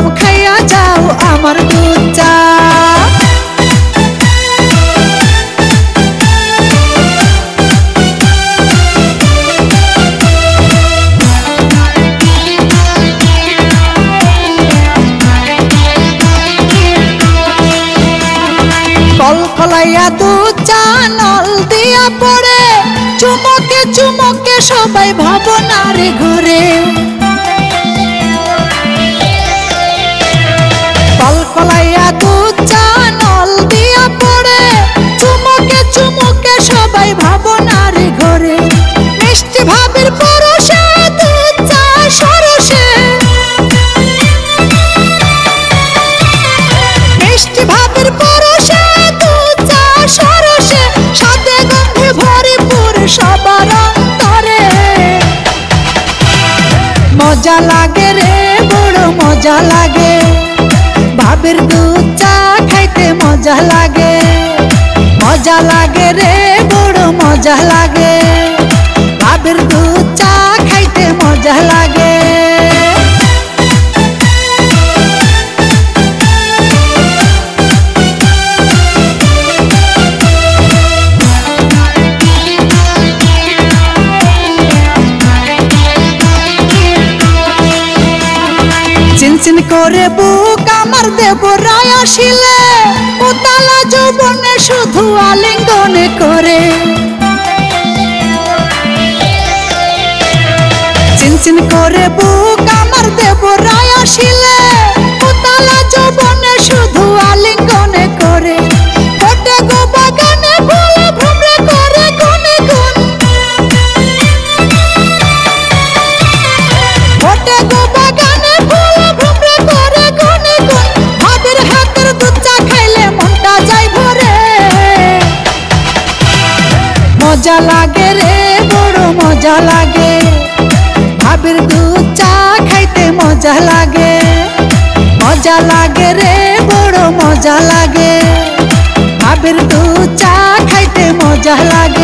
গরম খাইয়া যাও আমার দুধ চা। কলকলাইয়া দুধ চা নল দিয়া পড়ে, চুমকে চুমকে সবাই ভাবনার ঘরে। কলকলাইয়া দুধ চা নল দিয়া পড়ে, চুমকে চুমকে সবাই ভাবনার ঘরে। মিষ্টি ভাবের পরশে দুধ চা সরসে, মিষ্টি ভাবের পরশে দুধ চা সরসে, সাথে গন্ধে ভরপুর সবার অন্তরে। মজা লাগে রে বড় মজা লাগে, ভাবের দুধ চা খাইতে মজা লাগে। মজা লাগে রে বড় মজা লাগে, ভাবের দুধ চা খাইতে মজা লাগে। চিনচিন করে বুক আমার দেবরায় আসিলে, উতালা যৌবনে শুধু আলিঙ্গনে করে। চিনচিন করে বুক আমার দেবরায় আসিলে, উতালা যৌবনে শুধু আলিঙ্গনে করে। ফোটে গো বাগানে ফুল ভ্রমরে করে গুনে গুন, ফোটে গো বাগানে ফুল ভ্রমরে করে গুনে গুন। ভাবের হাতের দুধ চা খাইলে মনটা যায় ভরে। মজা লাগে রে বড় মজা লাগে, ভাবের দুধ চা খাইতে মজা লাগে। মজা লাগে রে বড় মজা লাগে, ভাবের দুধ চা খাইতে মজা লাগে।